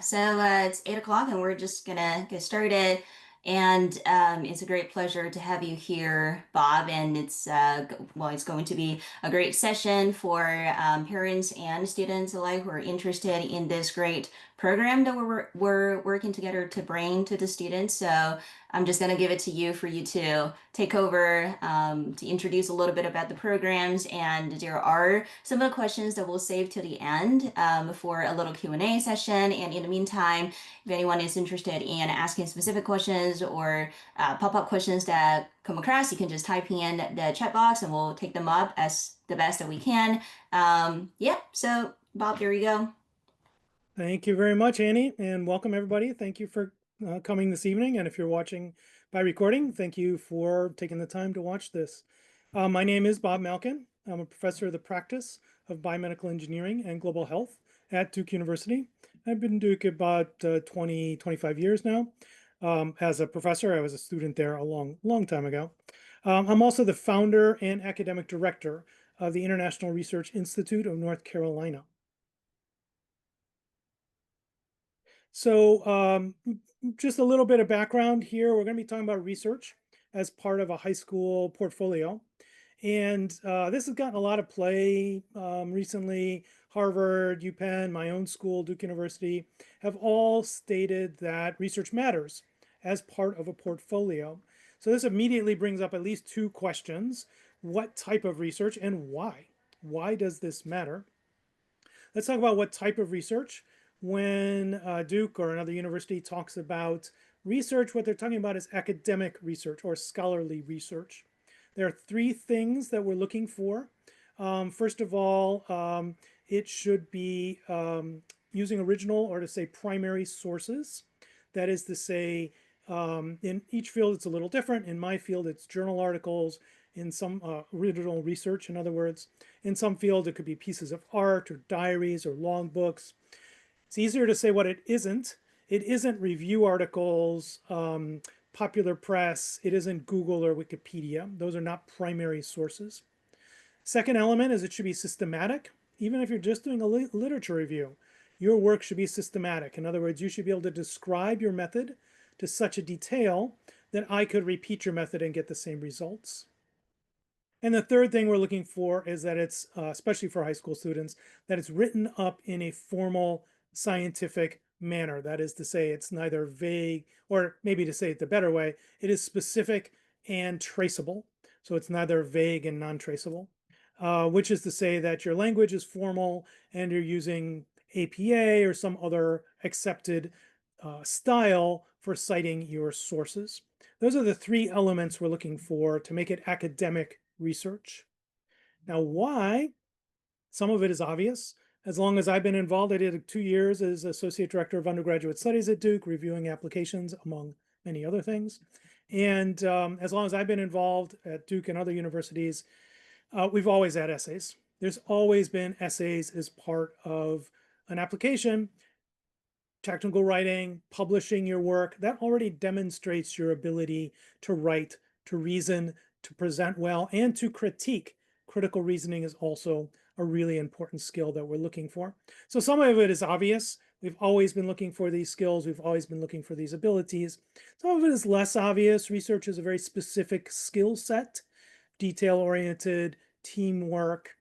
So it's 8 o'clock and we're just gonna get started. And it's a great pleasure to have you here, Bob. And it's going to be a great session for parents and students alike who are interested in this great program that we're working together to bring to the students. So I'm just gonna give it to you for you to take over to introduce a little bit about the programs. And there are some of the questions that we'll save to the end for a little Q&A session. And in the meantime, if anyone is interested in asking specific questions or pop-up questions that come across, you can just type in the chat box and we'll take them up as the best that we can. Yeah, so Bob, here you go. Thank you very much, Annie, and welcome everybody. Thank you for coming this evening. And if you're watching by recording, thank you for taking the time to watch this. My name is Bob Malkin. I'm a professor of the practice of biomedical engineering and global health at Duke University. I've been Duke about 20, 25 years now. As a professor, I was a student there a long time ago. I'm also the founder and academic director of the International Research Institute of North Carolina. So just a little bit of background here. We're going to be talking about research as part of a high school portfolio. And this has gotten a lot of play recently. Harvard, UPenn, my own school, Duke University, have all stated that research matters as part of a portfolio. So this immediately brings up at least two questions. What type of research and why? Why does this matter? Let's talk about what type of research. When Duke or another university talks about research, what they're talking about is academic research or scholarly research. There are three things that we're looking for. First of all, it should be using original, or to say primary sources. That is to say, in each field it's a little different. In my field, it's journal articles. In some original research, in other words. In some fields, it could be pieces of art or diaries or long books. It's easier to say what it isn't. It isn't review articles, popular press. It isn't Google or Wikipedia. Those are not primary sources. Second element is it should be systematic. Even if you're just doing a literature review, your work should be systematic. In other words, you should be able to describe your method to such a detail that I could repeat your method and get the same results. And the third thing we're looking for is that it's, especially for high school students, that it's written up in a formal scientific manner. That is to say, it's neither vague, or maybe to say it the better way, it is specific and traceable. So it's neither vague and non-traceable, which is to say that your language is formal and you're using APA or some other accepted style for citing your sources. Those are the three elements we're looking for to make it academic research. Now, why? Some of it is obvious. As long as I've been involved, I did 2 years as Associate Director of Undergraduate Studies at Duke, reviewing applications, among many other things. And as long as I've been involved at Duke and other universities, we've always had essays. There's always been essays as part of an application. Technical writing, publishing your work, that already demonstrates your ability to write, to reason, to present well, and to critique. Critical reasoning is also a really important skill that we're looking for. So some of it is obvious. We've always been looking for these skills. We've always been looking for these abilities. Some of it is less obvious. Research is a very specific skill set, detail-oriented, teamwork.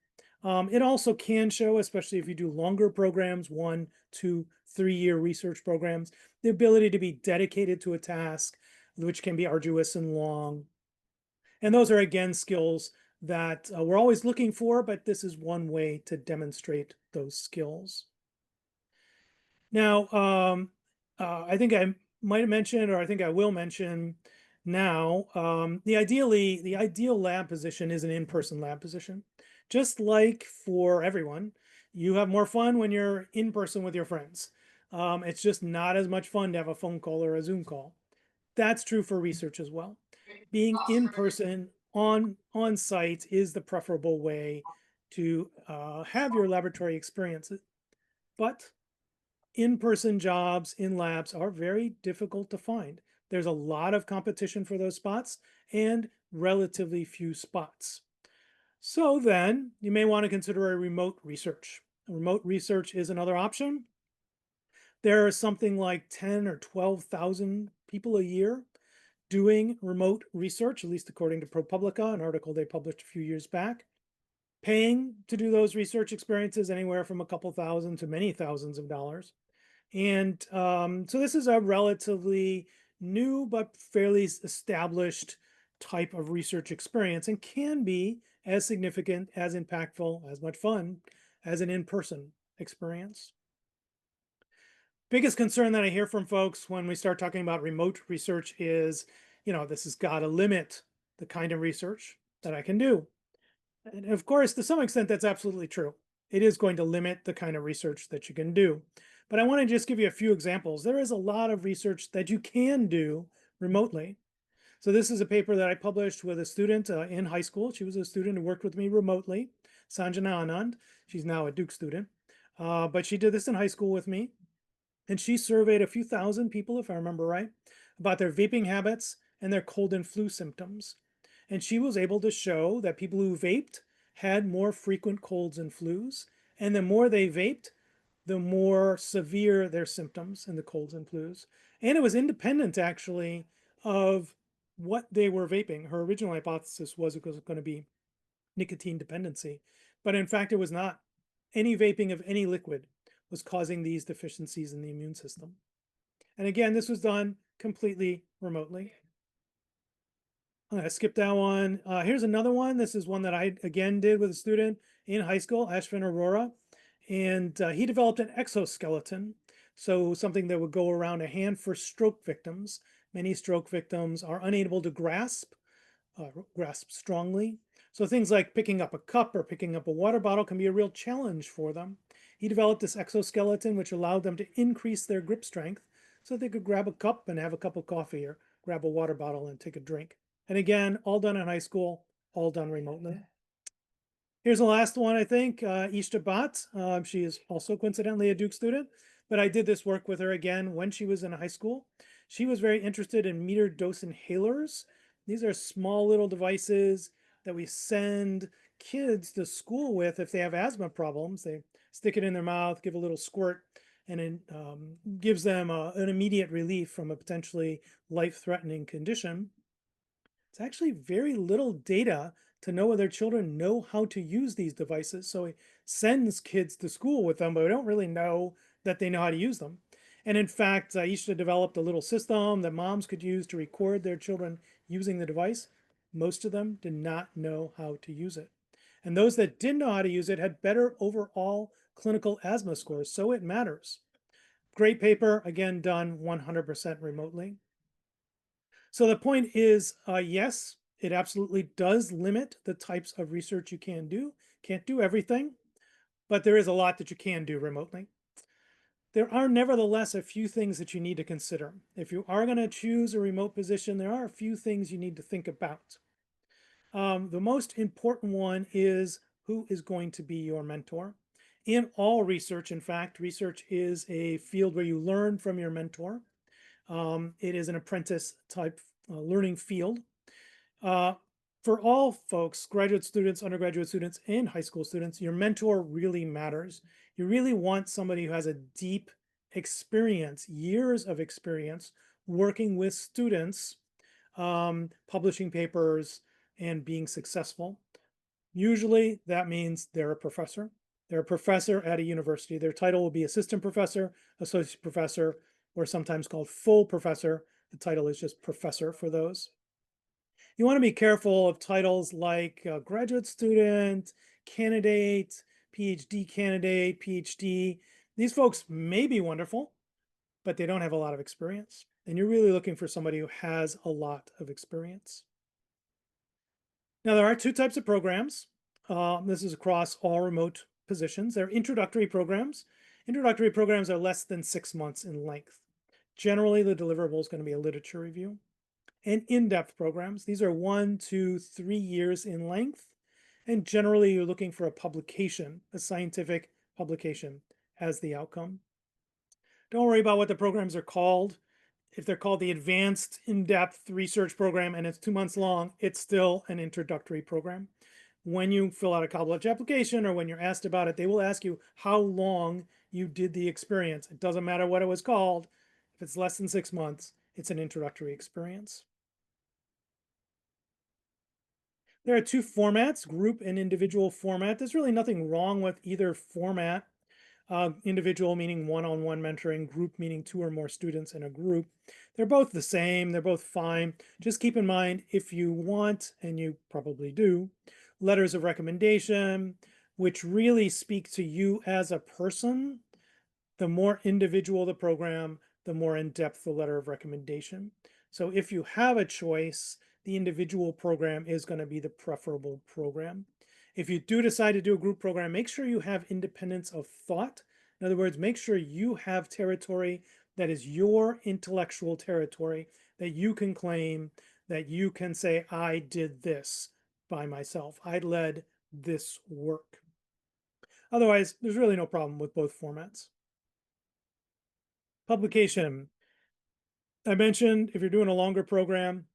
It also can show, especially if you do longer programs, 1, 2, 3-year research programs, the ability to be dedicated to a task, which can be arduous and long. And those are, again, skills that we're always looking for, but this is one way to demonstrate those skills. Now, I think I might have mentioned, or I think I will mention now, the ideal lab position is an in-person lab position. Just like for everyone, you have more fun when you're in person with your friends. It's just not as much fun to have a phone call or a Zoom call. That's true for research as well. Being in person on site is the preferable way to have your laboratory experiences. But in-person jobs in labs are very difficult to find. There's a lot of competition for those spots and relatively few spots. So then you may want to consider a remote research. Remote research is another option. There are something like 10 or 12,000 people a year doing remote research, at least according to ProPublica, an article they published a few years back, paying to do those research experiences anywhere from a couple thousand to many thousands of dollars. And so this is a relatively new but fairly established type of research experience and can be as significant, as impactful, as much fun as an in-person experience. Biggest concern that I hear from folks when we start talking about remote research is, this has got to limit the kind of research that I can do. And of course, to some extent, that's absolutely true. It is going to limit the kind of research that you can do. But I want to just give you a few examples. There is a lot of research that you can do remotely. So this is a paper that I published with a student in high school. She was a student who worked with me remotely, Sanjana Anand. She's now a Duke student. But she did this in high school with me. And she surveyed a few thousand people, if I remember right, about their vaping habits and their cold and flu symptoms. And she was able to show that people who vaped had more frequent colds and flus. And the more they vaped, the more severe their symptoms and the colds and flus. And it was independent, actually, of what they were vaping. Her original hypothesis was it was going to be nicotine dependency. But in fact, it was not. Any vaping of any liquid was causing these deficiencies in the immune system. And again, this was done completely remotely. I'm going to skip that one. Here's another one. This is one that I, again, did with a student in high school, Ashvin Arora. And he developed an exoskeleton. So something that would go around a hand for stroke victims. Many stroke victims are unable to grasp strongly. So things like picking up a cup or picking up a water bottle can be a real challenge for them. He developed this exoskeleton, which allowed them to increase their grip strength so they could grab a cup and have a cup of coffee or grab a water bottle and take a drink. And again, all done in high school, all done remotely. Here's the last one, I think, Ishta Bhatt. She is also coincidentally a Duke student, but I did this work with her again when she was in high school. She was very interested in meter dose inhalers. These are small little devices that we send kids to school with if they have asthma problems. They stick it in their mouth, give a little squirt, and it gives them an immediate relief from a potentially life-threatening condition. It's actually very little data to know whether children know how to use these devices. So he sends kids to school with them, but we don't really know that they know how to use them. And in fact, Aisha developed a little system that moms could use to record their children using the device. Most of them did not know how to use it. And those that did know how to use it had better overall clinical asthma scores. So it matters. Great paper, again, done 100% remotely. So the point is, yes, it absolutely does limit the types of research you can do. Can't do everything, but there is a lot that you can do remotely. There are nevertheless a few things that you need to consider. If you are going to choose a remote position, there are a few things you need to think about. The most important one is who is going to be your mentor. In all research, in fact, research is a field where you learn from your mentor. It is an apprentice type learning field. Uh, for all folks, graduate students, undergraduate students, and high school students, your mentor really matters. You really want somebody who has a deep experience, years of experience working with students, publishing papers, and being successful. Usually that means they're a professor. They're a professor at a university. Their title will be assistant professor, associate professor, or sometimes called full professor. The title is just professor for those. You want to be careful of titles like graduate student, candidate, PhD candidate, PhD. These folks may be wonderful, but they don't have a lot of experience. And you're really looking for somebody who has a lot of experience. Now, there are two types of programs. This is across all remote positions. There are introductory programs. Introductory programs are less than 6 months in length. Generally, the deliverable is going to be a literature review. And in-depth programs, these are 1 to 3 years in length. And generally, you're looking for a publication, a scientific publication as the outcome. Don't worry about what the programs are called. If they're called the Advanced In-Depth Research Program and it's 2 months long, it's still an introductory program. When you fill out a college application or when you're asked about it, they will ask you how long you did the experience. It doesn't matter what it was called. If it's less than 6 months, it's an introductory experience. There are two formats, group and individual format. There's really nothing wrong with either format. Individual meaning one-on-one mentoring, group meaning two or more students in a group. They're both the same, they're both fine. Just keep in mind, if you want, and you probably do, letters of recommendation, which really speak to you as a person, the more individual the program, the more in-depth the letter of recommendation. So if you have a choice, the individual program is going to be the preferable program. If you do decide to do a group program, make sure you have independence of thought. In other words, make sure you have territory that is your intellectual territory, that you can claim, that you can say, I did this by myself. I led this work. Otherwise, there's really no problem with both formats. Publication. I mentioned if you're doing a longer program,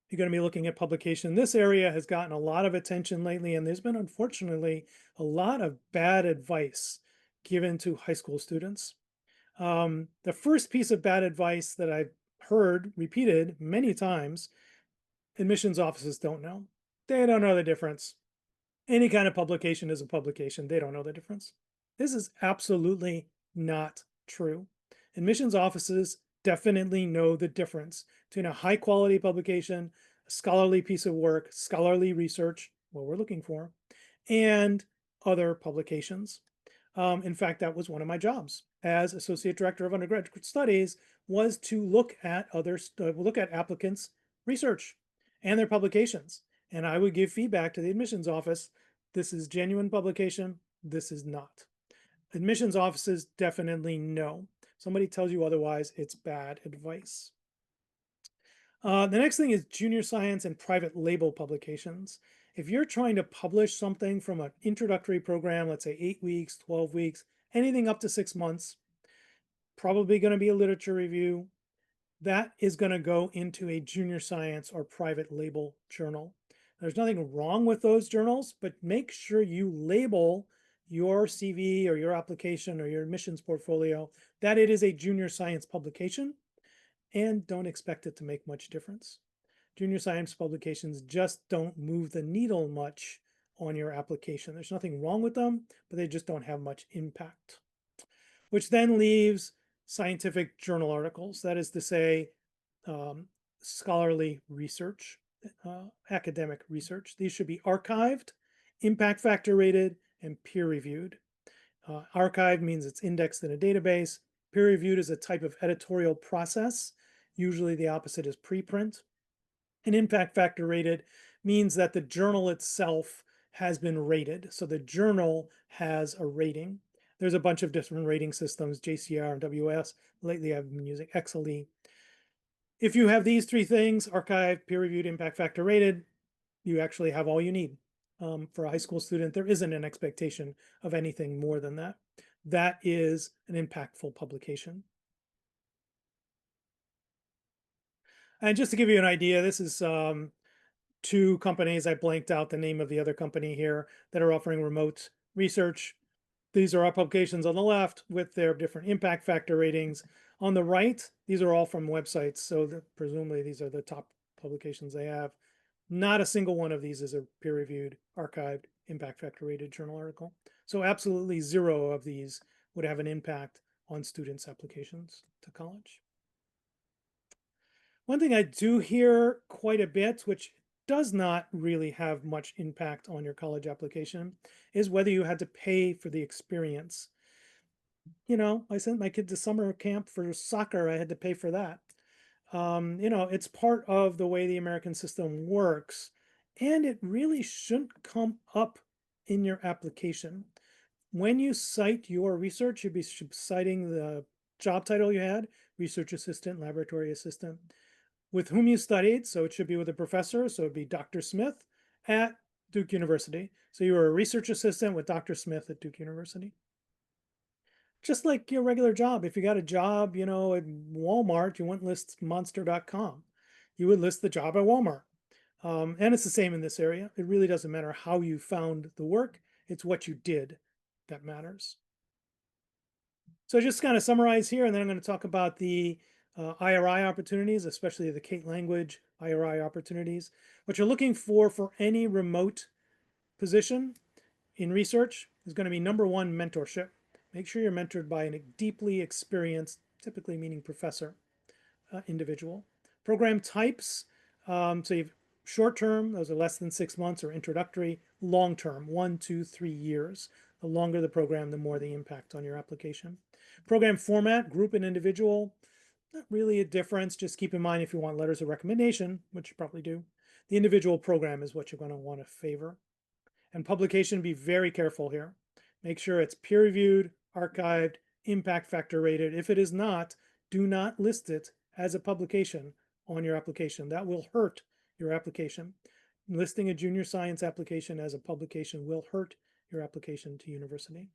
you're going to be looking at publication. This area has gotten a lot of attention lately, and there's been, unfortunately, a lot of bad advice given to high school students. The first piece of bad advice that I've heard repeated many times, admissions offices don't know. They don't know the difference. Any kind of publication is a publication. They don't know the difference. This is absolutely not true. Admissions offices definitely know the difference between a high quality publication, a scholarly piece of work, scholarly research, what we're looking for, and other publications. In fact, that was one of my jobs as associate director of undergraduate studies, was to look at applicants' research and their publications. And I would give feedback to the admissions office. This is genuine publication. This is not. Admissions offices definitely know. Somebody tells you otherwise, it's bad advice. The next thing is junior science and private label publications. If you're trying to publish something from an introductory program, let's say 8 weeks, 12 weeks, anything up to 6 months, probably going to be a literature review, that is going to go into a junior science or private label journal. There's nothing wrong with those journals, but make sure you label your CV or your application or your admissions portfolio that it is a junior science publication, and don't expect it to make much difference. Junior science publications just don't move the needle much on your application. There's nothing wrong with them, but they just don't have much impact. Which then leaves scientific journal articles, that is to say, scholarly research, academic research. These should be archived, impact factor rated, and peer reviewed. Archived means it's indexed in a database. Peer reviewed is a type of editorial process. Usually the opposite is preprint. And impact factor rated means that the journal itself has been rated. So the journal has a rating. There's a bunch of different rating systems, JCR and WS. Lately, I've been using XLE. If you have these three things, archived, peer-reviewed, impact factor rated, you actually have all you need. For a high school student, there isn't an expectation of anything more than that. That is an impactful publication. And just to give you an idea, this is two companies. I blanked out the name of the other company here that are offering remote research. These are our publications on the left with their different impact factor ratings. On the right, these are all from websites. So presumably these are the top publications they have. Not a single one of these is a peer-reviewed, archived, impact factor rated journal article. So absolutely zero of these would have an impact on students' applications to college. One thing I do hear quite a bit, which does not really have much impact on your college application, is whether you had to pay for the experience. I sent my kid to summer camp for soccer. I had to pay for that. It's part of the way the American system works, and it really shouldn't come up in your application. When you cite your research, you'd be citing the job title you had, research assistant, laboratory assistant, with whom you studied. So it should be with a professor. So it'd be Dr. Smith at Duke University. So you were a research assistant with Dr. Smith at Duke University. Just like your regular job. If you got a job, at Walmart, you wouldn't list monster.com. You would list the job at Walmart. And it's the same in this area. It really doesn't matter how you found the work. It's what you did that matters. So just kind of summarize here, and then I'm going to talk about the IRI opportunities, especially the Kate language IRI opportunities. What you're looking for any remote position in research is going to be number one, mentorship. Make sure you're mentored by a deeply experienced, typically meaning professor, individual. Program types, so you've short term, those are less than 6 months, or introductory. Long term, 1, 2, 3 years. The longer the program, the more the impact on your application. Program format, group and individual, not really a difference. Just keep in mind if you want letters of recommendation, which you probably do, the individual program is what you're going to want to favor. And publication, be very careful here. Make sure it's peer reviewed, archived, impact factor rated. If it is not, do not list it as a publication on your application. That will hurt your application. Listing a junior science application as a publication will hurt your application to university.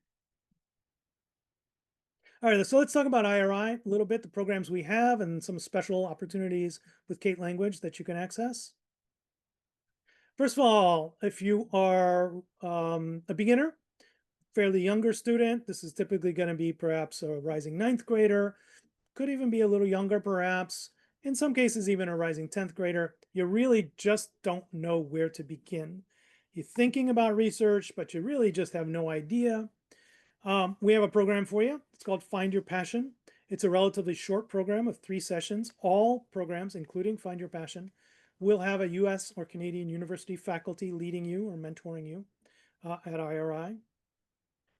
All right, so let's talk about IRI a little bit, the programs we have and some special opportunities with Kate language that you can access. First of all, if you are a beginner, fairly younger student, this is typically going to be perhaps a rising ninth grader, could even be a little younger perhaps, in some cases even a rising 10th grader. You really just don't know where to begin. You're thinking about research, but you really just have no idea. We have a program for you. It's called Find Your Passion. It's a relatively short program of 3 sessions. All programs, including Find Your Passion, will have a US or Canadian university faculty leading you or mentoring you at IRI.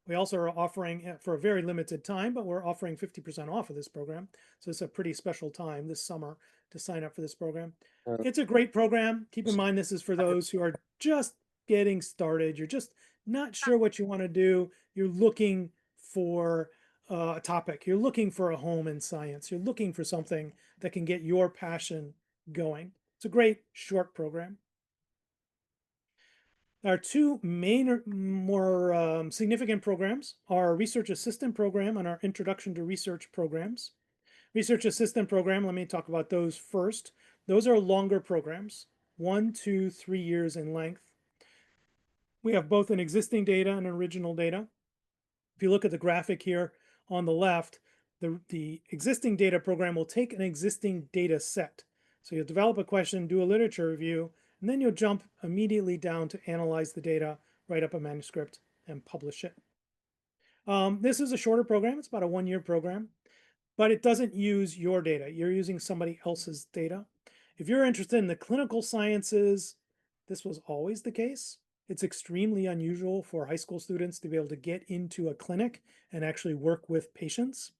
We also are offering, for a very limited time, but we're offering 50% off of this program. So it's a pretty special time this summer to sign up for this program. It's a great program. Keep in mind, this is for those who are just getting started. You're just not sure what you want to do. You're looking for a topic. You're looking for a home in science. You're looking for something that can get your passion going. It's a great short program. Our 2 main, more significant programs are our Research Assistant Program and our Introduction to Research programs. Research Assistant Program, let me talk about those first. Those are longer programs, 1, 2, 3 years in length. We have both an existing data and original data. If you look at the graphic here on the left, the existing data program will take an existing data set. So you'll develop a question, do a literature review, and then you'll jump immediately down to analyze the data, write up a manuscript, and publish it. This is a shorter program. It's about a 1-year program, but it doesn't use your data. You're using somebody else's data. If you're interested in the clinical sciences, this was always the case. It's extremely unusual for high school students to be able to get into a clinic and actually work with patients.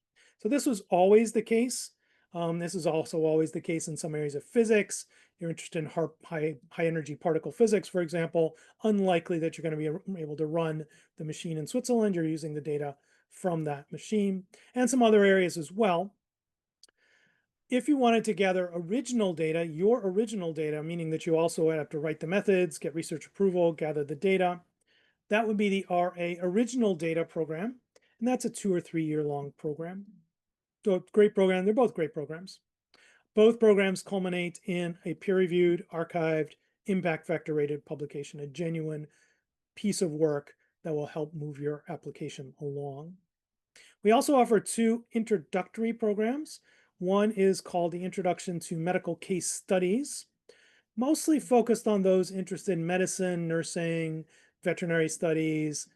So this was always the case. This is also always the case in some areas of physics. You're interested in high energy particle physics, for example, unlikely that you're going to be able to run the machine in Switzerland. You're using the data from that machine, and some other areas as well. If you wanted to gather original data, your original data, meaning that you also have to write the methods, get research approval, gather the data, that would be the RA Original Data Program, and that's a 2 or 3 year long program. So great program. They're both great programs. Both programs culminate in a peer-reviewed, archived, impact factor rated publication, a genuine piece of work that will help move your application along. We also offer 2 introductory programs. One is called the Introduction to Medical Case Studies, mostly focused on those interested in medicine, nursing, veterinary studies,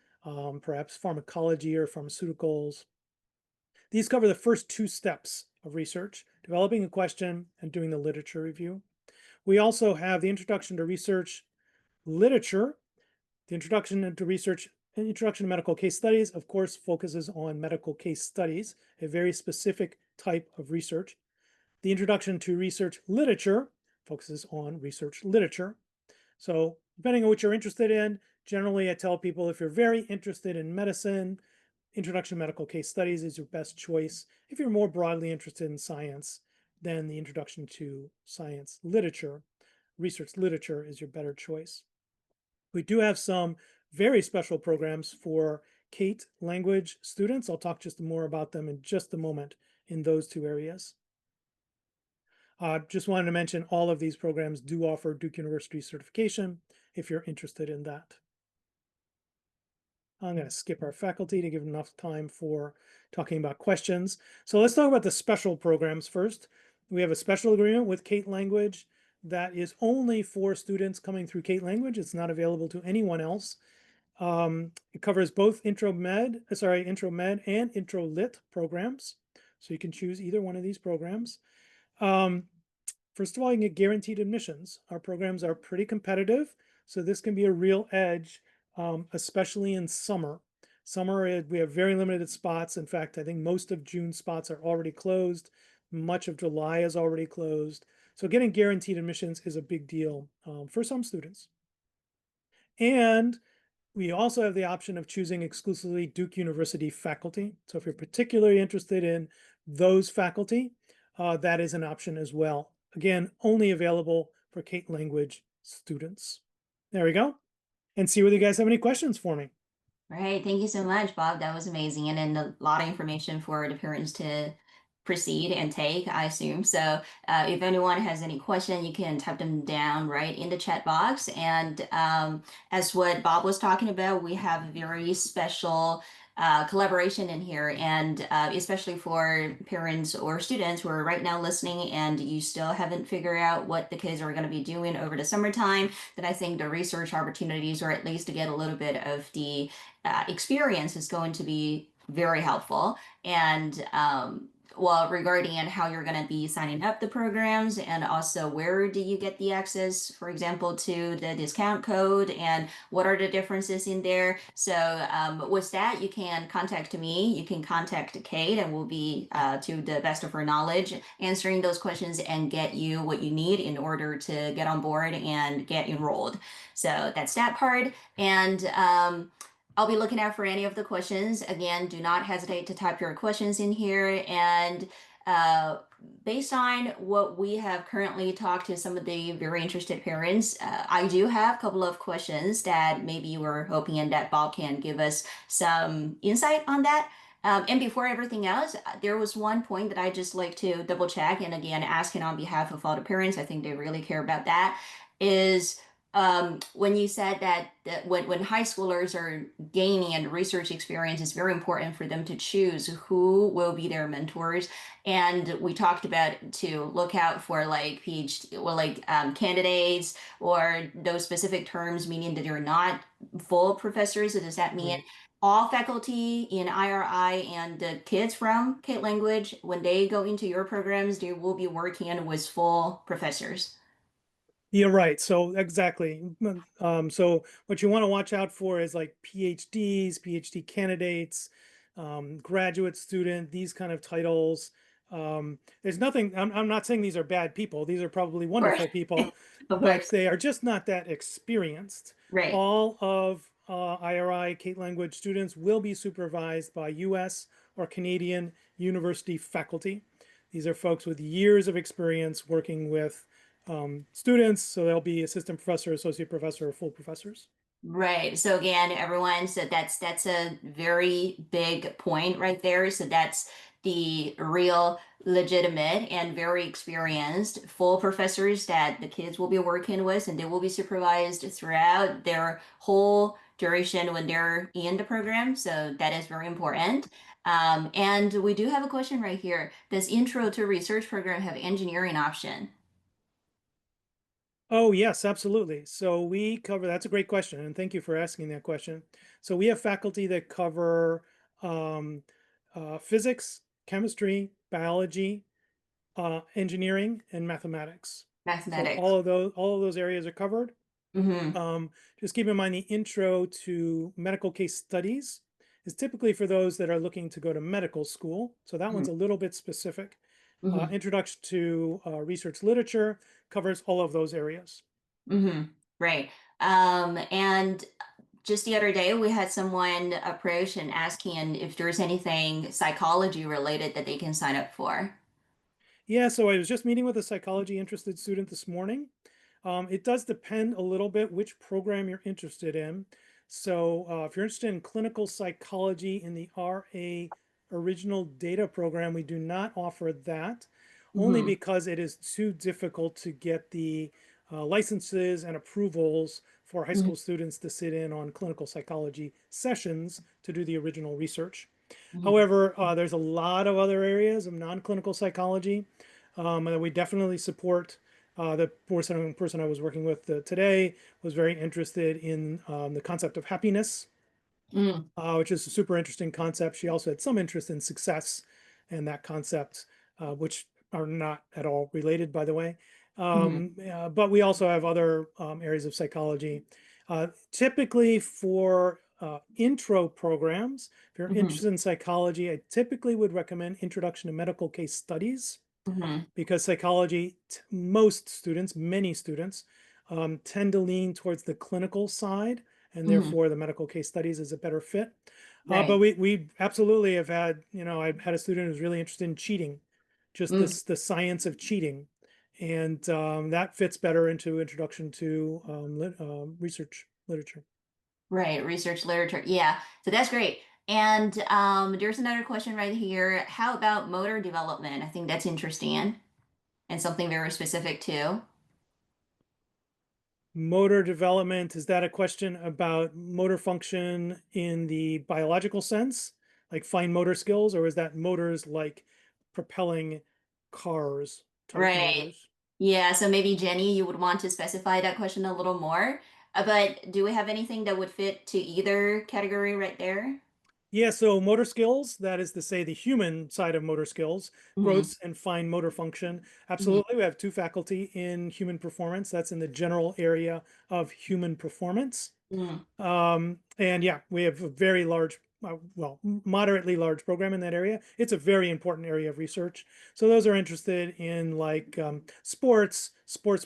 perhaps pharmacology or pharmaceuticals. These cover the first 2 steps of research, developing a question and doing the literature review. We also have the Introduction to Research Literature. The Introduction to Research and Introduction to Medical Case Studies, of course, focuses on medical case studies, a very specific type of research. The Introduction to Research Literature focuses on research literature. So depending on what you're interested in, generally I tell people if you're very interested in medicine, Introduction to Medical Case Studies is your best choice. If you're more broadly interested in science, then the Introduction to Science Literature, research literature is your better choice. We do have some very special programs for Kate language students. I'll talk just more about them in just a moment in those 2 areas. Just wanted to mention all of these programs do offer Duke University certification if you're interested in that. I'm going to skip our faculty to give enough time for talking about questions. So let's talk about the special programs first. We have a special agreement with Kate Language that is only for students coming through Kate Language. It's not available to anyone else. It covers both Intro Med and Intro Lit programs. So you can choose either one of these programs. Um, First of all, you can get guaranteed admissions. Our programs are pretty competitive, so this can be a real edge, especially in summer. Summer, we have very limited spots. In fact, I think most of June spots are already closed. Much of July is already closed. So getting guaranteed admissions is a big deal for some students. And we also have the option of choosing exclusively Duke University faculty. So if you're particularly interested in those faculty, that is an option as well. Again, only available for Kate Language students. There we go. And see whether you guys have any questions for me. Right. Thank you so much, Bob. That was amazing. And then a lot of information for the parents to proceed and take, I assume. So if anyone has any question, you can type them down right in the chat box. And as what Bob was talking about, we have a very special collaboration in here. And especially for parents or students who are right now listening and you still haven't figured out what the kids are going to be doing over the summertime, then I think the research opportunities, or at least to get a little bit of the experience is going to be very helpful. And well, regarding and how you're going to be signing up the programs, and also where do you get the access, for example, to the discount code, and what are the differences in there. So with that, you can contact me, you can contact Kate, and we'll be, to the best of her knowledge, answering those questions and get you what you need in order to get on board and get enrolled. So that's that part. And I'll be looking out for any of the questions. Again, do not hesitate to type your questions in here. And uh, based on what we have currently talked to some of the very interested parents, I do have a couple of questions that maybe you were hoping and that Bob can give us some insight on that. And before everything else, there was one point that I just like to double check, and again, asking on behalf of all the parents, I think they really care about that, is when you said that when high schoolers are gaining and research experience, it's very important for them to choose who will be their mentors. And we talked about to look out for like PhD or like candidates or those specific terms, meaning that you're not full professors. So does that mean Right. all faculty in IRI and the kids from Kate Language, when they go into your programs, they will be working with full professors? You're right. So exactly. So what you want to watch out for is like PhDs, PhD candidates, graduate student, these kind of titles. There's nothing, I'm not saying these are bad people. These are probably Of course. wonderful people, Of but course. they are just not that experienced. Right. All of IRI Kate Language students will be supervised by US or Canadian university faculty. These are folks with years of experience working with students, so they'll be assistant professor, associate professor, or full professors. Right. So again, everyone, so that's a very big point right there. So that's the real legitimate and very experienced full professors that the kids will be working with, and they will be supervised throughout their whole duration when they're in the program. So that is very important. And we do have a question right here. Does Intro to Research program have engineering option? Oh, yes, absolutely. So we cover, that's a great question, and thank you for asking that question. So we have faculty that cover um, physics, chemistry, biology, engineering, and mathematics. So Mathematics. all of those areas are covered. Mm-hmm. Just keep in mind the intro to medical case studies is typically for those that are looking to go to medical school. So that one's a little bit specific. Mm-hmm. Introduction to research literature covers all of those areas. Mm-hmm. Right. And just the other day, we had someone approach and asking if there's anything psychology related that they can sign up for. Yeah, so I was just meeting with a psychology interested student this morning. It does depend a little bit which program you're interested in. So if you're interested in clinical psychology in the RA original data program, we do not offer that only Mm-hmm. because it is too difficult to get the licenses and approvals for high Mhm. school students to sit in on clinical psychology sessions to do the original research. Mhm. However, there's a lot of other areas of non-clinical psychology that we definitely support. The person I was working with today was very interested in the concept of happiness, Mm. which is a super interesting concept. She also had some interest in success and that concept, which are not at all related, by the way. Mhm. But we also have other areas of psychology. Typically for intro programs, if you're Mhm. interested in psychology, I typically would recommend Introduction to Medical Case Studies Mhm. because psychology, most students, many students, tend to lean towards the clinical side, and Mhm. therefore the medical case studies is a better fit. But Right. we absolutely have had, I've had a student who's really interested in cheating, just Mm. this the science of cheating, and that fits better into introduction to research literature. Right. Research literature. Yeah. So that's great. And there's another question right here. How about motor development? I think that's interesting and something very specific too. Motor development, is that a question about motor function in the biological sense, like fine motor skills, or is that motors like propelling cars type Right. motors? Yeah. So maybe Jenny, you would want to specify that question a little more. But do we have anything that would fit to either category right there? Yeah, so motor skills, that is to say the human side of motor skills, Mm-hmm. gross and fine motor function. Mm-hmm. Absolutely. We have two faculty in human performance. That's in the general area of human performance. Mm-hmm. And yeah, we have a very large, well, moderately large program in that area. It's a very important area of research. So those are interested in like sports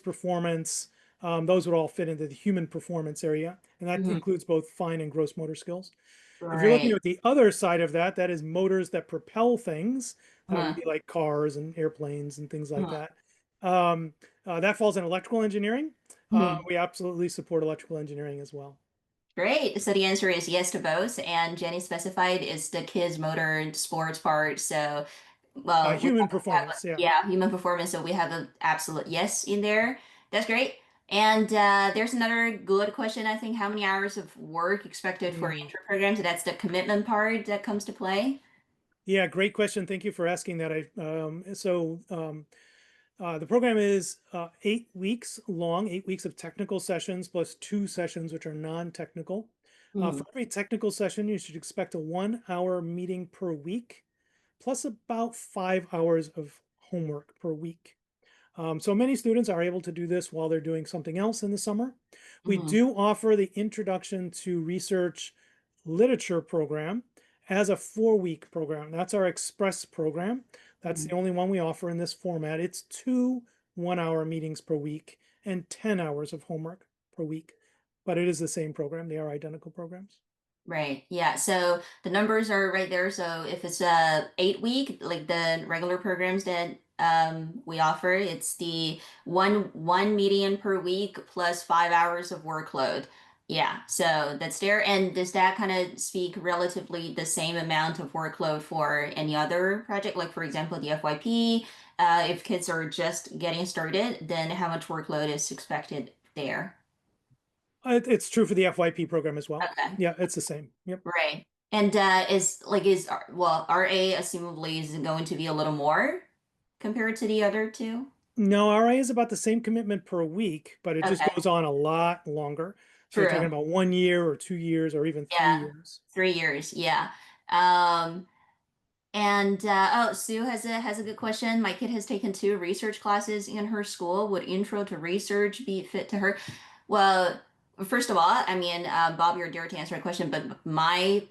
performance. Those would all fit into the human performance area, and that Mm-hmm. includes both fine and gross motor skills. If you're looking Right. at the other side of that, that is motors that propel things. That would Uh-huh. be like cars and airplanes and things like Uh-huh. that. Um, that falls in electrical engineering. Mhm. We absolutely support electrical engineering as well. Great. So the answer is yes to both. And Jenny specified is the kids' motor and sports part. So, well, we Human have a, performance, yeah. yeah, human performance. So we have an absolute yes in there. That's great. And there's another good question, I think. How many hours of work expected for Mm. intro programs? So that's the commitment part that comes to play. Yeah, great question. Thank you for asking that. The program is 8 weeks long, 8 weeks of technical sessions plus 2 sessions which are non-technical. Hmm. For every technical session, you should expect a 1 hour meeting per week, plus about 5 hours of homework per week. So many students are able to do this while they're doing something else in the summer. We Hmm. do offer the Introduction to Research Literature program as a 4 week program. That's our express program. That's Hmm. the only one we offer in this format. It's 2 1 hour meetings per week and 10 hours of homework per week. But it is the same program. They are identical programs. Right. Yeah. So the numbers are right there. So if it's a 8 week, like the regular programs that we offer, it's the one median per week plus 5 hours of workload. Yeah. So that's there. And does that kind of speak relatively the same amount of workload for any other project? Like for example, the FYP, if kids are just getting started, then how much workload is expected there? It's true for the FYP program as well. Okay. Yeah, it's the same. Yep. Right. And well, RA assumably is going to be a little more compared to the other two. No, RA is about the same commitment per week, but it just Okay, goes on a lot longer. So you're talking true. about 1 year or 2 years or even three Yeah, years. 3 years. Yeah. Um, and oh, Sue has a good question. My kid has taken two research classes in her school. Would intro to research be fit to her? Well, first of all, I mean, Bob, you're dare to answer a question, but my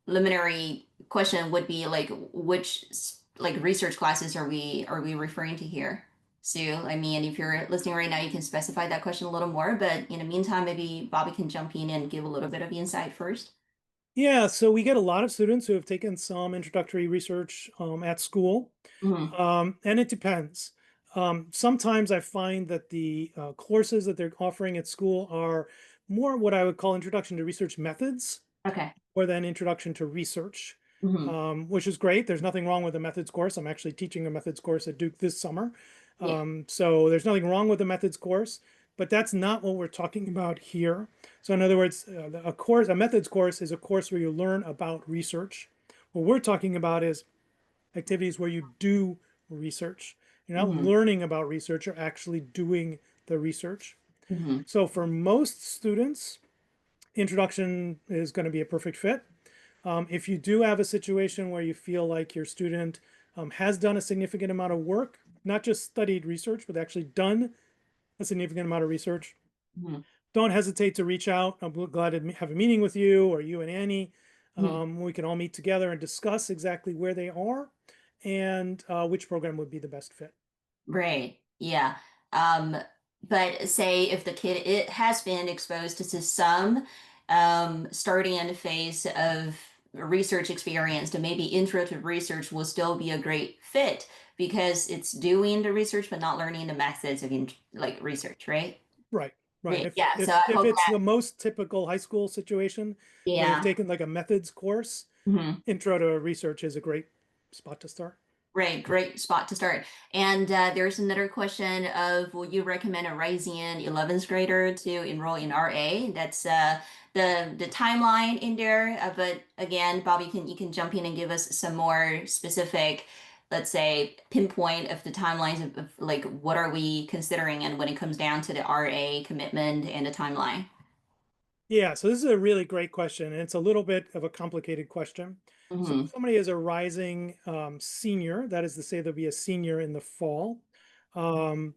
preliminary question would be like, which like research classes are we referring to here? Sue, I mean, if you're listening right now, you can specify that question a little more. But in the meantime, maybe Bobby can jump in and give a little bit of insight first. Yeah, so we get a lot of students who have taken some introductory research at school, Hmm. and it depends. Sometimes I find that the courses that they're offering at school are more what I would call introduction to research methods, Okay. or than introduction to research, Hmm. which is great. There's nothing wrong with the methods course. I'm actually teaching a methods course at Duke this summer. Yeah. So there's nothing wrong with the methods course. but that's not what we're talking about here. So in other words, a methods course is a course where you learn about research. What we're talking about is activities where you do research. You're not Hmm. learning about research, you're actually doing the research. Hmm. So for most students, introduction is going to be a perfect fit. If you do have a situation where you feel like your student has done a significant amount of work, not just studied research, but actually done a significant amount of research, Hmm. don't hesitate to reach out. I'm glad to have a meeting with you or you and Annie. Hmm. We can all meet together and discuss exactly where they are and which program would be the best fit. Right. Yeah. Um, but say if the kid it has been exposed to some starting in a phase of research experience, to maybe intro to research will still be a great fit because it's doing the research but not learning the methods of like research, right? Right, right. Right. If Yeah. So if I if hope it's that, the most typical high school situation where they've yeah. taken like a methods course, Mhm. intro to research is a great spot to start. Right, great spot to start. And there's another question of, will you recommend a rising 11th grader to enroll in RA? That's the timeline in there. But again, Bob, you can jump in and give us some more specific, let's say, pinpoint of the timelines of like what are we considering and when it comes down to the RA commitment and the timeline. Yeah, so this is a really great question, and it's a little bit of a complicated question. So if Mm-hmm. somebody is a rising senior, that is to say they'll be a senior in the fall. Um,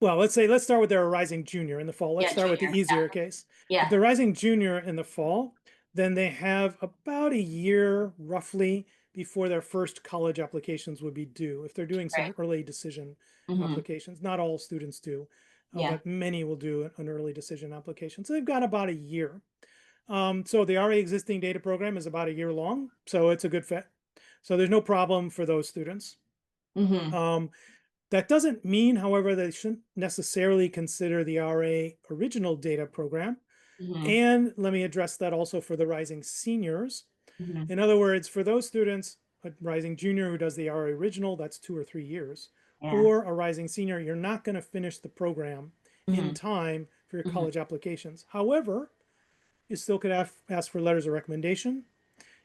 well, let's start with their rising junior in the fall. Let's Yeah, start with junior. the easier case. If Yeah. they're rising junior in the fall, then they have about a year roughly before their first college applications would be due. If they're doing some Right. early decision Mm-hmm. applications, not all students do, Yeah. but many will do an early decision application. So they've got about a year. So the already existing data program is about a year long, so it's a good fit. So there's no problem for those students. Mm-hmm. Um, that doesn't mean, however, they shouldn't necessarily consider the RA original data program. Mm-hmm. And let me address that also for the rising seniors. Mm-hmm. In other words, for those students, a rising junior who does the RA original, that's 2 or 3 years, Yeah. or a rising senior, you're not going to finish the program in Mm-hmm. time for your Mm-hmm. college applications. However, you still could ask for letters of recommendation.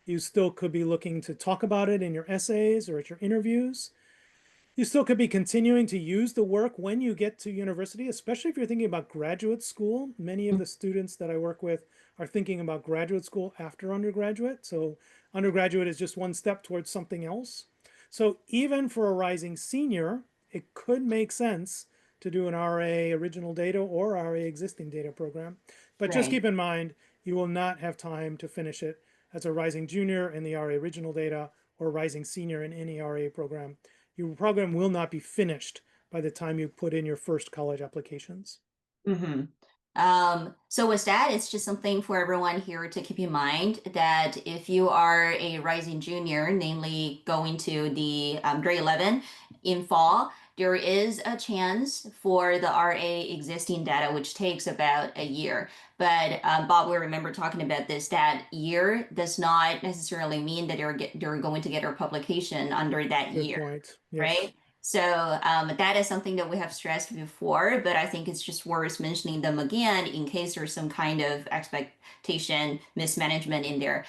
You still could be looking to talk about it in your essays or at your interviews. You still could be continuing to use the work when you get to university, especially if you're thinking about graduate school. Many of the students that I work with are thinking about graduate school after undergraduate. So undergraduate is just one step towards something else. So even for a rising senior, it could make sense to do an RA original data or RA existing data program. But just Right. keep in mind, you will not have time to finish it as a rising junior in the RA original data or rising senior in any RA program. Your program will not be finished by the time you put in your first college applications. Hmm. So with that, it's just something for everyone here to keep in mind that if you are a rising junior, namely going to the grade 11 in fall, there is a chance for the RA existing data, which takes about a year. But Bob, we remember talking about this, that year does not necessarily mean that they're going to get our publication under that Good year, point. Yes, right? So that is something that we have stressed before, but I think it's just worth mentioning them again in case there's some kind of expectation mismanagement in there.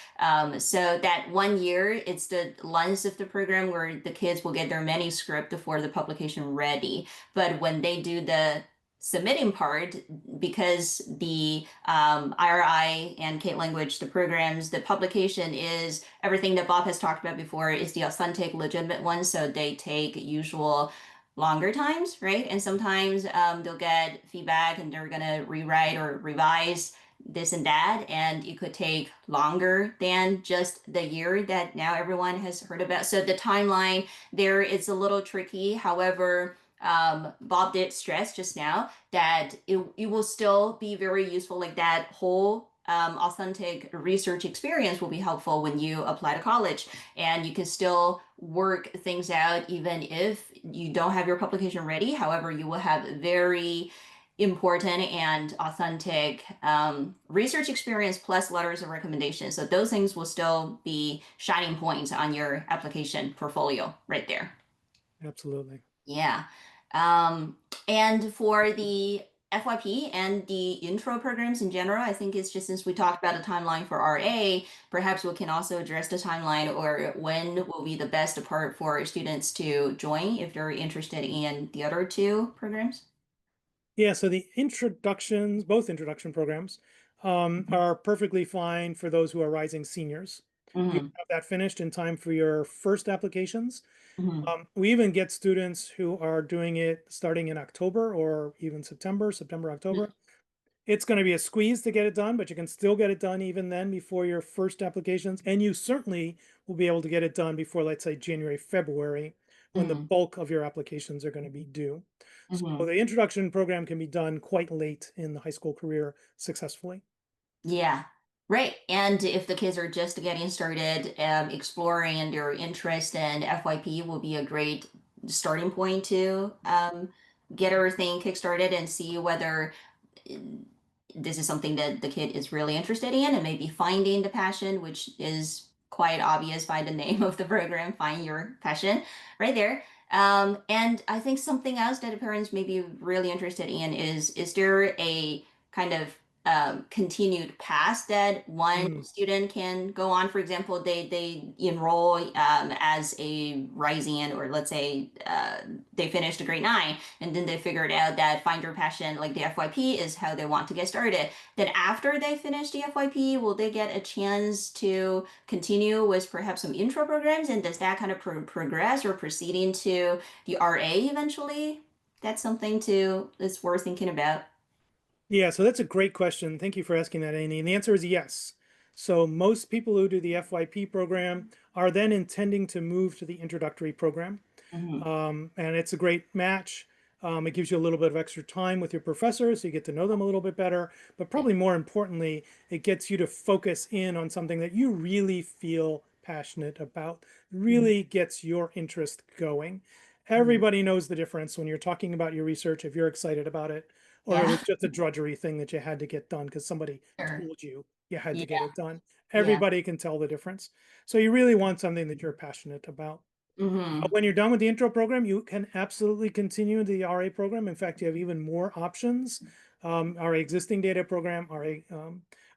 So that 1 year, it's the length of the program where the kids will get their manuscript before the publication ready. But when they do the submitting part, because the IRI and Kate Language, the programs, the publication is everything that Bob has talked about before is the authentic, legitimate ones. So they take usual longer times, right? And sometimes they'll get feedback and they're gonna rewrite or revise this and that, and it could take longer than just the year that now everyone has heard about. So the timeline there is a little tricky. However, Bob did stress just now that it will still be very useful. Like that whole authentic research experience will be helpful when you apply to college, and you can still work things out even if you don't have your publication ready. However, you will have very important and authentic research experience plus letters of recommendation. So those things will still be shining points on your application portfolio right there. absolutely. Yeah. Um, and for the FYP and the intro programs in general. I think it's just since we talked about a timeline for RA, perhaps we can also address the timeline or when will be the best part for students to join if they're interested in the other two programs. Yeah, so the introductions, both introduction programs, are perfectly fine for those who are rising seniors. You Hmm. have that finished in time for your first applications. Hmm. We even get students who are doing it starting in October or even September, October. It's going to be a squeeze to get it done, but you can still get it done even then before your first applications. And you certainly will be able to get it done before, let's say, January, February, when the Hmm. bulk of your applications are going to be due. So Hmm. the introduction program can be done quite late in the high school career successfully. Yeah, right. And if the kids are just getting started, exploring and their interest in FYP will be a great starting point to get everything kickstarted and see whether this is something that the kid is really interested in and maybe finding the passion, which is quite obvious by the name of the program, Find Your Passion, right there. And I think something else that the parents may be really interested in is there a kind of continued path that one Mm, student can go on? For example, they enroll as a rising, or let's say they finished a grade nine and then they figured out that find your passion, like the FYP, is how they want to get started. Then after they finish the FYP, will they get a chance to continue with perhaps some intro programs? And does that kind of progress or proceed into the RA eventually? That's something to that's worth thinking about. yeah, so that's a great question. Thank you for asking that, Amy. And the answer is yes. So most people who do the FYP program are then intending to move to the introductory program. Hmm. And it's a great match. It gives you a little bit of extra time with your professors, so you get to know them a little bit better. But Yeah. probably more importantly, it gets you to focus in on something that you really feel passionate about, Hmm. really gets your interest going. Hmm. Everybody knows the difference when you're talking about your research, if you're excited about it, or it Yeah. was just a drudgery thing that you had to get done because somebody Sure. told you you had to Yeah. get it done. Yeah. Everybody can tell the difference. So you really want something that you're passionate about. Hmm. When you're done with the intro program, you can absolutely continue the RA program. In fact, you have even more options. Our existing data program, our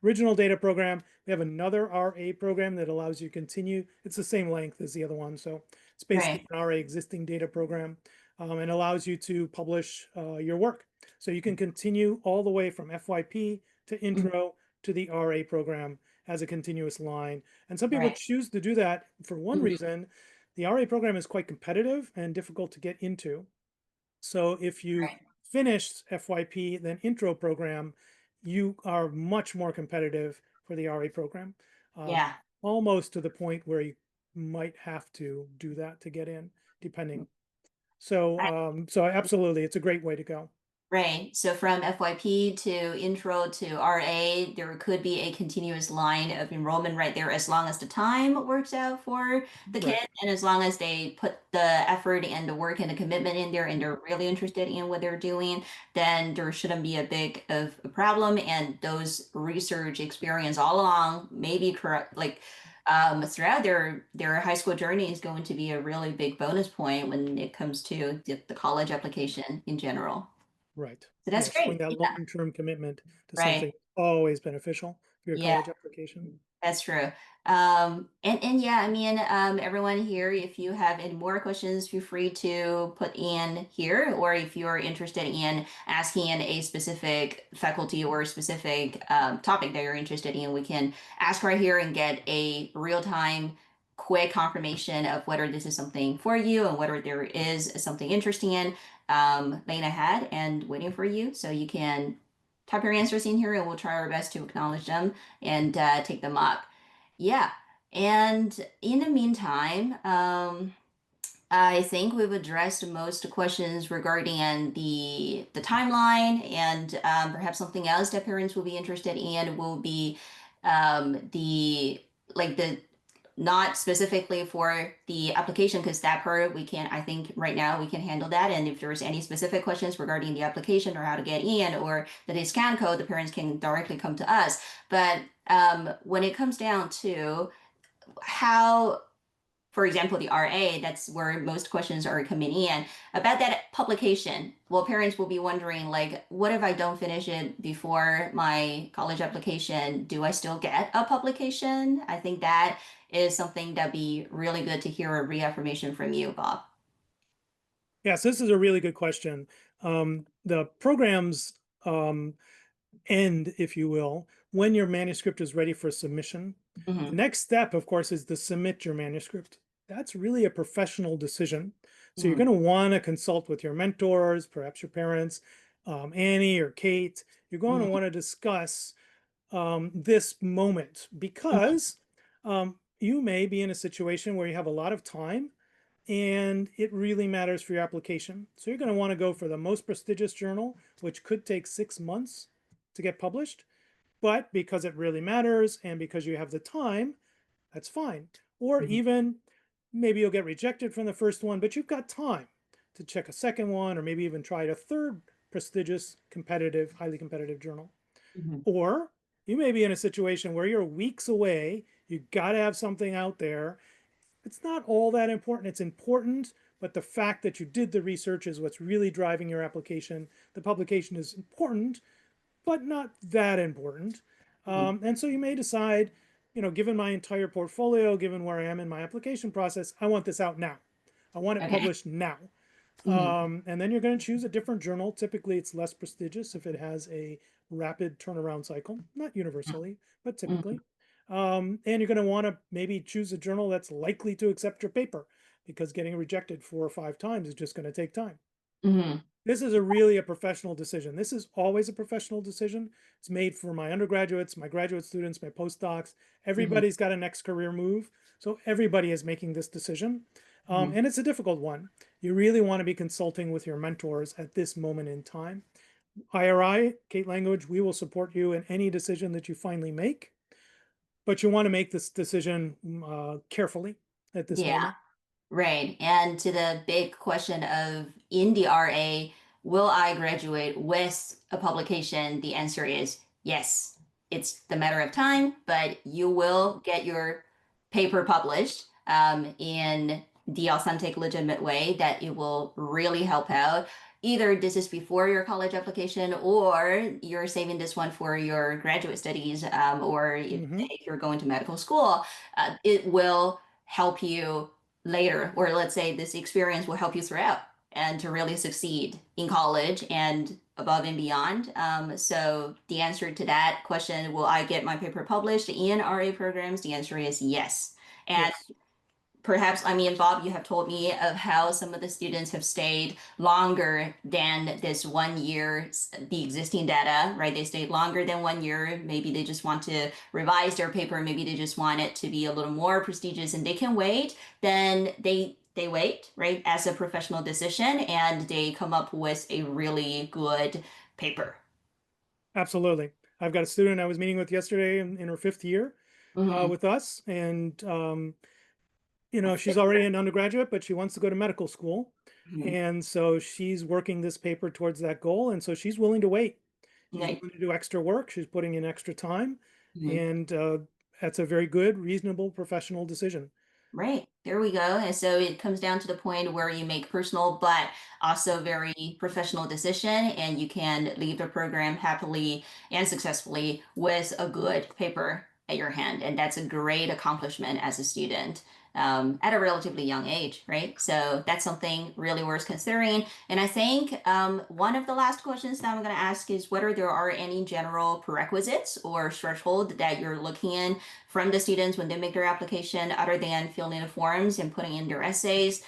original data program. We have another RA program that allows you to continue. It's the same length as the other one. So it's basically Right. an RA existing data program and allows you to publish your work. So you can continue all the way from FYP to Mhm. intro to the RA program as a continuous line. And some people Right. choose to do that for one Hmm. reason. The RA program is quite competitive and difficult to get into. So if you Right. finish FYP, then intro program, you are much more competitive for the RA program, um, Yeah. almost to the point where you might have to do that to get in, depending. So absolutely, it's a great way to go. Right. So from FYP to intro to RA, there could be a continuous line of enrollment right there as long as the time works out for the Right. kid and as long as they put the effort and the work and the commitment in there and they're really interested in what they're doing, then there shouldn't be a big of a problem. And those research experience all along, maybe correct, like throughout their high school journey is going to be a really big bonus point when it comes to the college application in general. Right. So Yeah, that's showing great. that Yeah. long-term commitment to something Right. always beneficial for your Yeah. college application. That's true. And yeah, I mean, everyone here, if you have any more questions, feel free to put in here, or if you're interested in asking a specific faculty or a specific topic that you're interested in, we can ask right here and get a real-time, quick confirmation of whether this is something for you and whether there is something interesting in laying ahead and waiting for you. So you can type your answers in here and we'll try our best to acknowledge them and take them up. Yeah. And in the meantime, I think we've addressed most questions regarding the timeline and perhaps something else that parents will be interested in will be the like the not specifically for the application because that part we can I think right now we can handle that and if there's any specific questions regarding the application or how to get in or the discount code the parents can directly come to us but when it comes down to how for example, the RA, that's where most questions are coming in about that publication. Well, parents will be wondering, like, what if I don't finish it before my college application? Do I still get a publication? I think that is something that'd be really good to hear a reaffirmation from you, Bob. Yes, this is a really good question. The programs end, if you will, when your manuscript is ready for submission. The Hmm. next step, of course, is to submit your manuscript. That's really a professional decision. So you're Hmm. going to want to consult with your mentors, perhaps your parents, Annie or Kate. You're going to Hmm. want to discuss this moment because you may be in a situation where you have a lot of time and it really matters for your application. So you're going to want to go for the most prestigious journal, which could take 6 months to get published. But because it really matters and because you have the time, that's fine. Or Hmm. even maybe you'll get rejected from the first one, but you've got time to check a second one or maybe even try a third prestigious, competitive, highly competitive journal. Hmm. Or you may be in a situation where you're weeks away, you got to have something out there. It's not all that important. It's important, but the fact that you did the research is what's really driving your application. The publication is important, but not that important. Hmm. And so you may decide, given my entire portfolio, given where I am in my application process, I want this out now. I want it Okay. published now. Hmm. And then you're going to choose a different journal. Typically, it's less prestigious if it has a rapid turnaround cycle, not universally, but Hmm. typically. And you're going to want to maybe choose a journal that's likely to accept your paper because getting rejected 4 or 5 times is just going to take time. Hmm. This is really a professional decision. This is always a professional decision. It's made for my undergraduates, my graduate students, my postdocs. Hmm. Everybody's got a next career move. So everybody is making this decision. Hmm. And it's a difficult one. You really want to be consulting with your mentors at this moment in time. IRI, Kate Language, we will support you in any decision that you finally make, but you want to make this decision carefully at this Yeah. moment. Right. And to the big question of in the RA, will I graduate with a publication? The answer is yes. It's the matter of time, but you will get your paper published in the authentic, legitimate way that it will really help out. Either this is before your college application or you're saving this one for your graduate studies, or Mm-hmm. if you're going to medical school, it will help you later, or let's say this experience will help you throughout and to really succeed in college and above and beyond. So the answer to that question, will I get my paper published in RA programs? The answer is yes. And Yes. perhaps, I mean, Bob, you have told me of how some of the students have stayed longer than this 1 year, the existing data, right? They stayed longer than 1 year. Maybe they just want to revise their paper. Maybe they just want it to be a little more prestigious and they can wait. Then they wait, right, as a professional decision and they come up with a really good paper. Absolutely. I've got a student I was meeting with yesterday in her 5th year Hmm. with us, and she's already an undergraduate, but she wants to go to medical school, Hmm. and so she's working this paper towards that goal, and so she's willing to wait. She's Right. willing to do extra work. She's putting in extra time, Mhm. and that's a very good, reasonable, professional decision. Right. There we go. And so it comes down to the point where you make personal, but also very professional decision, and you can leave the program happily and successfully with a good paper at your hand. And that's a great accomplishment as a student at a relatively young age, right? So that's something really worth considering. And I think one of the last questions that I'm going to ask is whether there are any general prerequisites or threshold that you're looking in from the students when they make their application, other than filling in the forms and putting in their essays,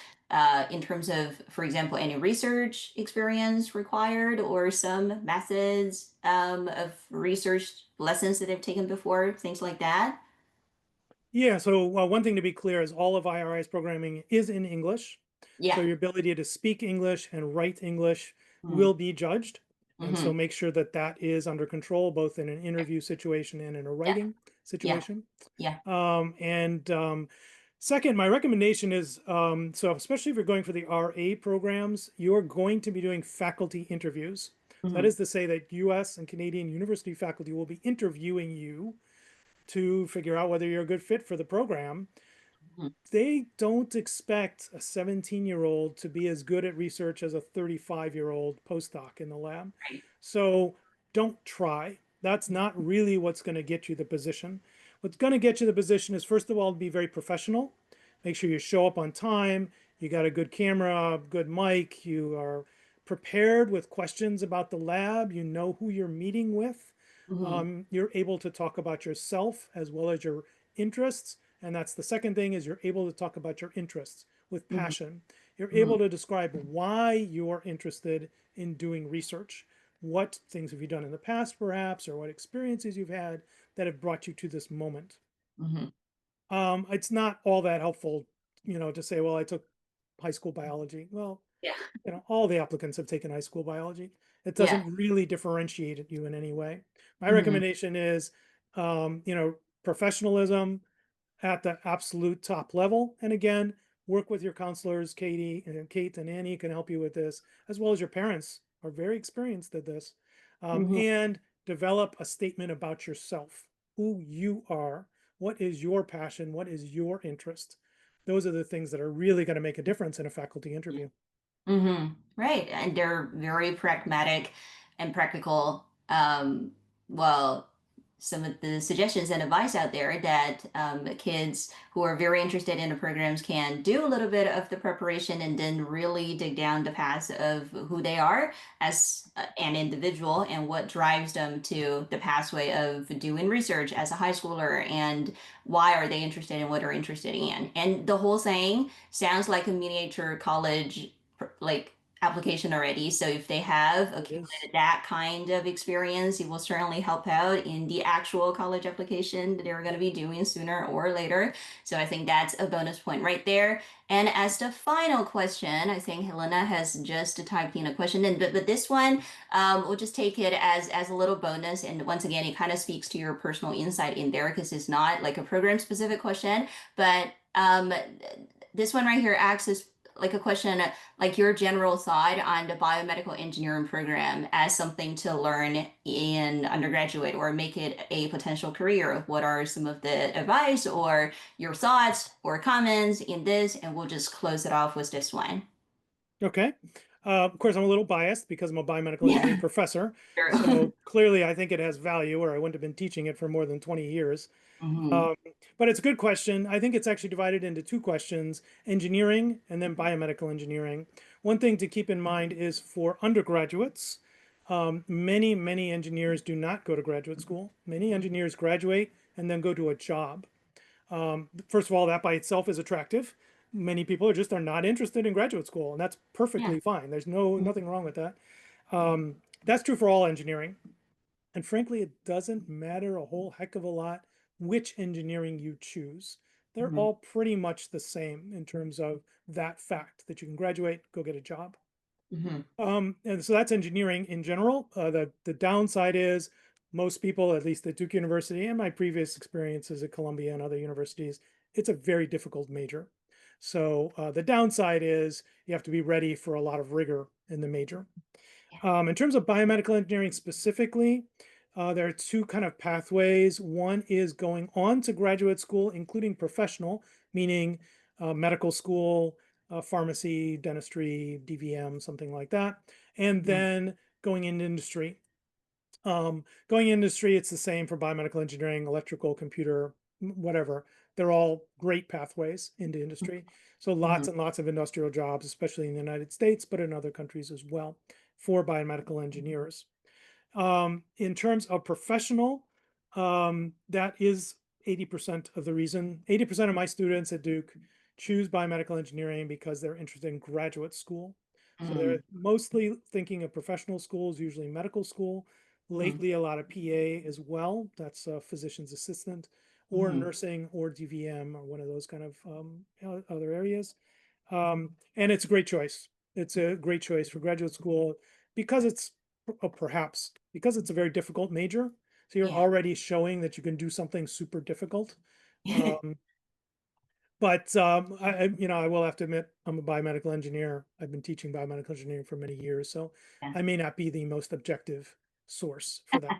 in terms of, for example, any research experience required or some methods of research lessons that they've taken before, things like that. Yeah, so one thing to be clear is all of IRI's programming is in English. So Yeah. your ability to speak English and write English Mm-hmm. will be judged. And Mm-hmm. so make sure that that is under control, both in an interview situation and in a Yeah. writing Yeah. situation. Yeah. And second, my recommendation is, so especially if you're going for the RA programs, you're going to be doing faculty interviews. So that Mm-hmm. is to say that US and Canadian university faculty will be interviewing you to figure out whether you're a good fit for the program. Mhm. They don't expect a 17-year-old to be as good at research as a 35-year-old postdoc in the lab. Right. So don't try. That's not really what's going to get you the position. What's going to get you the position is, first of all, be very professional. Make sure you show up on time. You got a good camera, good mic. You are prepared with questions about the lab. You know who you're meeting with. Mhm. You're able to talk about yourself as well as your interests. And that's the second thing, is you're able to talk about your interests with Mhm. passion. You're able Mhm. to describe why you're interested in doing research. What things have you done in the past, perhaps, or what experiences you've had that have brought you to this moment. Mhm. It's not all that helpful, to say, well, I took high school biology. Well, Yeah. all the applicants have taken high school biology. It Yeah. doesn't really differentiate you in any way. My Mhm. recommendation is, professionalism at the absolute top level. And again, work with your counselors. Kate and Annie can help you with this, as well as your parents are very experienced at this. Mhm. And develop a statement about yourself, who you are, what is your passion, what is your interest. Those are the things that are really going to make a difference in a faculty interview. Right. And they're very pragmatic and practical. Well, some of the suggestions and advice out there that kids who are very interested in the programs can do a little bit of the preparation and then really dig down the paths of who they are as an individual and what drives them to the pathway of doing research as a high schooler and why are they interested in what they're interested in. And the whole thing sounds like a miniature college like application already. So if they have It is. accumulated that kind of experience, it will certainly help out in the actual college application that they're going to be doing sooner or later. So I think that's a bonus point right there. And as the final question, I think Helena has just typed in a question, and but this one, we'll just take it as a little bonus. And once again, it kind of speaks to your personal insight in there because it's not like a program specific question, but this one right here acts as like a question like your general thought on the biomedical engineering program as something to learn in undergraduate or make it a potential career. What are some of the advice or your thoughts or comments in this? And we'll just close it off with this one. Okay. Of course, I'm a little biased because I'm a biomedical engineering Yeah, professor. true. So clearly, I think it has value, or I wouldn't have been teaching it for more than 20 years. Hmm. Um, but it's a good question. I think it's actually divided into two questions: engineering and then biomedical engineering. One thing to keep in mind is for undergraduates, many engineers do not go to graduate school. Many engineers graduate and then go to a job. First of all, that by itself is attractive. Many people are not interested in graduate school, and that's Yeah. perfectly fine. There's nothing wrong with that. That's true for all engineering. And frankly, it doesn't matter a whole heck of a lot which engineering you choose. They're Hmm. all pretty much the same in terms of that fact that you can graduate, go get a job. Hmm. And so that's engineering in general. The downside is most people, at least at Duke University and my previous experiences at Columbia and other universities, it's a very difficult major. So the downside is you have to be ready for a lot of rigor in the major. In terms of biomedical engineering specifically, there are two kind of pathways. One is going on to graduate school, including professional, meaning medical school, pharmacy, dentistry, DVM, something like that, and Hmm. then going into industry. Going into industry, it's the same for biomedical engineering, electrical, computer, whatever. They're all great pathways into industry. So Hmm. lots and lots of industrial jobs, especially in the United States, but in other countries as well, for biomedical engineers. In terms of professional, that is 80% of the reason. 80% of my students at Duke choose biomedical engineering because they're interested in graduate school. So they're Hmm. mostly thinking of professional schools, usually medical school. Hmm. Lately, a lot of PA as well. That's a physician's assistant, or Hmm. nursing, or DVM, or one of those kind of other areas. And it's a great choice. It's a great choice for graduate school because it's perhaps because it's a very difficult major. So you're Yeah. already showing that you can do something super difficult. Um, but I will have to admit, I'm a biomedical engineer. I've been teaching biomedical engineering for many years, so Yeah. I may not be the most objective source for that.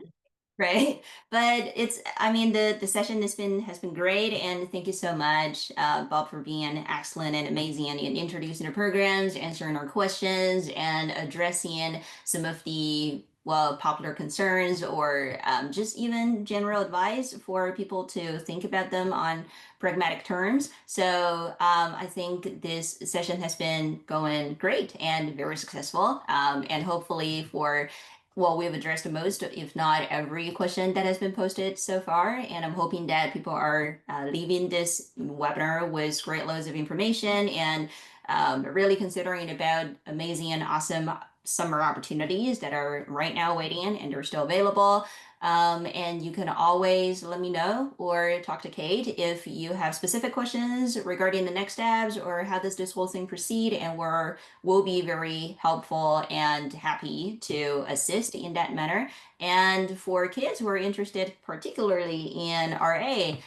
Right. But I mean, the session has been great, and thank you so much, Bob, for being excellent and amazing and introducing the programs, answering our questions, and addressing some of the well popular concerns or just even general advice for people to think about them on pragmatic terms. So I think this session has been going great and very successful, and hopefully for well, we've addressed most, if not every question that has been posted so far, and I'm hoping that people are leaving this webinar with great loads of information and really considering about amazing and awesome summer opportunities that are right now waiting and they're still available. And you can always let me know or talk to Kate if you have specific questions regarding the next steps or how does this whole thing proceed, and we'll be very helpful and happy to assist in that manner. And for kids who are interested particularly in RA,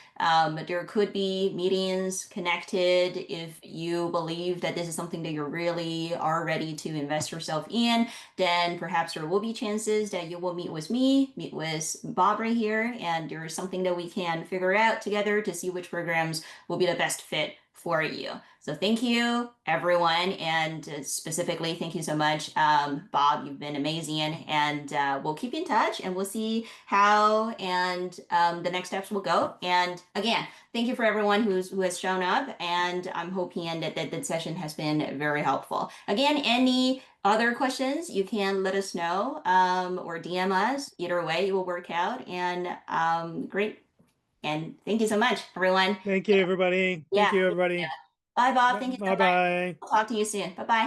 there could be meetings connected if you believe that this is something that you really are ready to invest yourself in. Then perhaps there will be chances that you will meet with me, meet with Bob right here, and there's something that we can figure out together to see which programs will be the best fit for you. So thank you, everyone, and specifically thank you so much, Bob. You've been amazing, and we'll keep in touch, and we'll see how and the next steps will go. And again, thank you for everyone who has shown up, and I'm hoping that session has been very helpful. Again, any other questions, you can let us know or DM us. Either way, it will work out. And great. And thank you so much, everyone. Thank you, everybody. Yeah. Thank you, everybody. Bye, Bob. Thank you so Bye much. bye. I'll talk to you soon. Bye bye.